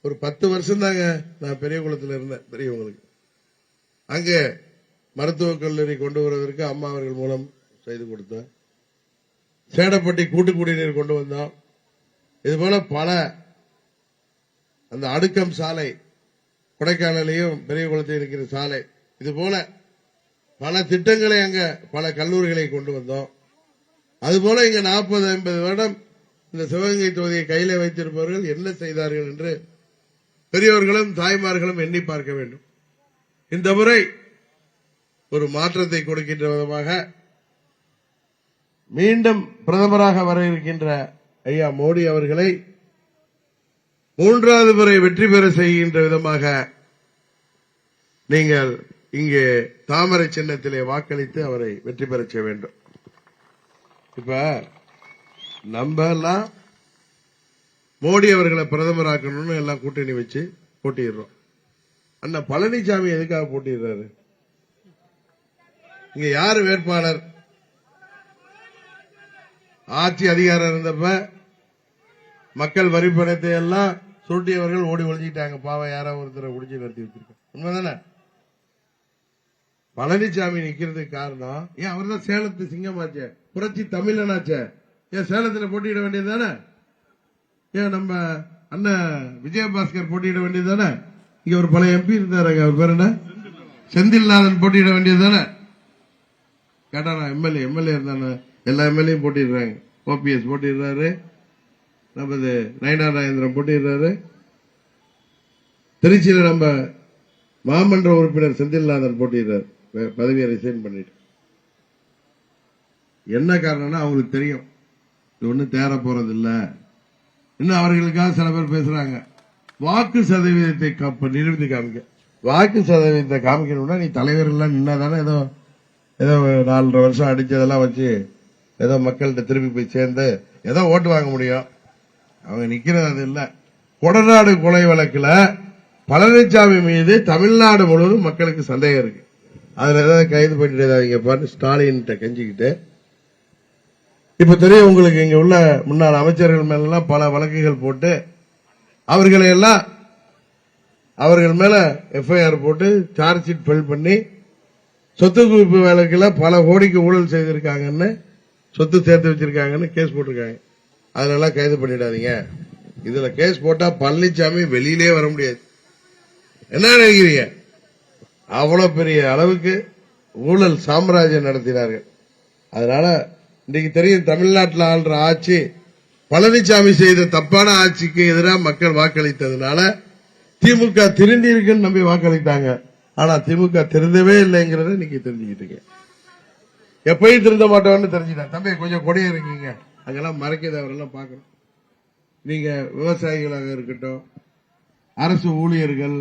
ஒரு 10 வருஷம் தாங்க நான் பெரிய குளத்தில் இருந்தேன். பெரியவங்களுக்கு அங்க மருத்துவக் கல்லூரி கொண்டு வருவதற்கு அம்மா அவர்கள் மூலம் செய்து கொடுத்தேன். சேடப்பட்டி கூட்டு குடிநீர் கொண்டு வந்தோம். இதுபோல பல அந்த அடுக்கம் சாலை கொடைக்கானலையும் பெரிய குளத்தில் இருக்கிற சாலை இதுபோல பல திட்டங்களை அங்க பல கல்லூரிகளை கொண்டு வந்தோம். அதுபோல இங்க 40-50 வருடம் இந்த சிவகங்கை தொகுதியை கையில வைத்திருப்பவர்கள் என்ன செய்தார்கள் என்று பெரியவர்களும் தாய்மார்களும் எண்ணி பார்க்க வேண்டும். இந்த முறை ஒரு மாற்றத்தை கொடுக்கின்ற விதமாக மீண்டும் பிரதமராக வர இருக்கின்ற ஐயா மோடி அவர்களை 3வது முறை வெற்றி பெற செய்கின்ற விதமாக நீங்கள் இங்கே தாமரை சின்னத்திலே வாக்களித்து அவரை வெற்றி பெற செய்ய வேண்டும். இப்ப நம்ம எல்லாம் மோடி அவர்களை பிரதமராக்கணும்னு எல்லாம் கூட்டணி வச்சு போட்டிடுறோம். அண்ணா பழனிசாமி எதுக்காக போட்டிடுறாரு? இங்க யாரு வேட்பாளர்? ஆட்சி அதிகாரம் இருந்தப்ப மக்கள் வரி பணத்தை எல்லாம் சுருட்டியவர்கள் ஓடி ஒழிஞ்சிட்டாங்க. பாவம் யாராவது ஒருத்தரை குடிச்சு நடத்தி வச்சிருக்காங்க. உண்மைதானே? பழனிசாமி நிக்கிறதுக்கு காரணம் ஏன் அவர் தான் சேலத்து சிங்கமாச்சே, புரட்சி தமிழனாச்சே. ஏன் சேலத்தில் போட்டியிட வேண்டியது தானே? ஏன் நம்ம அண்ணன் விஜயபாஸ்கர் போட்டியிட வேண்டியது தானே? இங்க ஒரு பழைய எம்பி இருந்தாரு, அவர் பேர் என்ன, செந்தில்நாதன் போட்டியிட வேண்டியது தானே? கேட்டானா எம்எல்ஏ இருந்தானே, எல்லா எம்எல்ஏயும் போட்டிடுறாங்க. ஓபிஎஸ் போட்டிடுறாரு, நமது நயனா நாகேந்திரன் போட்டிடுறாரு. திருச்சியில நம்ம மாமன்ற உறுப்பினர் செந்தில்நாதன் போட்டிடுறாரு, பதவியை ரிசைன் பண்ணிட்டு. என்ன காரணம்னா அவங்களுக்கு தெரியும் இது ஒன்னும் தேர போறது இல்ல. இன்னும் அவர்களுக்காக சில பேர் பேசுறாங்க, வாக்கு சதவீதத்தை நிரூபித்து காமிக்க. வாக்கு சதவீதத்தை காமிக்கணும்னா நீ தலைவர் எல்லாம் நின்னாதானே ஏதோ 4.5 வருஷம் அடிச்சதெல்லாம் வச்சு ஏதோ மக்கள்கிட்ட திருப்பி போய் சேர்ந்து ஏதோ ஓட்டு வாங்க முடியும். அவங்க நிக்கிறது அது இல்ல. கொடநாடு கொலை வழக்குல பழனிசாமி மீது தமிழ்நாடு முழுவதும் மக்களுக்கு சந்தேகம் இருக்கு. அதுல ஏதாவது கைது பண்ணிட்டு பாரு ஸ்டாலின் கெஞ்சிக்கிட்டு. இப்ப தெரியும் உங்களுக்கு, இங்க உள்ள முன்னாள் அமைச்சர்கள் மேல பல வழக்குகள் போட்டு அவர்கள் மேல எஃப்ஐஆர் போட்டு சார்ஜ் ஷீட் ஃபில் பண்ணி சொத்து குவிப்பு வழக்குல பல கோடிக்கு ஊழல் செய்திருக்காங்கன்னு, சொத்து சேர்த்து வச்சிருக்காங்கன்னு கேஸ் போட்டிருக்காங்க. அதனால கைது பண்ணிடாதீங்க. இதுல கேஸ் போட்டா பழனிசாமி வெளியிலே வர முடியாது. என்ன நினைக்கிறீங்க? அவ்வளவு பெரிய அளவுக்கு ஊழல் சாம்ராஜ்யம் நடத்தினார்கள். அதனால இன்னைக்கு தெரியும், தமிழ்நாட்டில் ஆள்ற ஆட்சி பழனிசாமி செய்த தப்பான ஆட்சிக்கு எதிராக மக்கள் வாக்களித்ததுனால திமுக திருந்தி இருக்குன்னு நம்பி வாக்களித்தாங்க. ஆனா திமுக திருந்தவே இல்லைங்கிறத இன்னைக்கு தெரிஞ்சுக்கிட்டீங்க. எப்பயும் திருந்த மாட்டோம்னு தெரிஞ்சுட்டேன். தம்பி கொஞ்சம் கொடிய இருக்கீங்க, அங்கெல்லாம் மறைக்கிறது அவரெல்லாம் பார்க்கணும். நீங்க விவசாயிகளாக இருக்கட்டும், அரசு ஊழியர்கள்,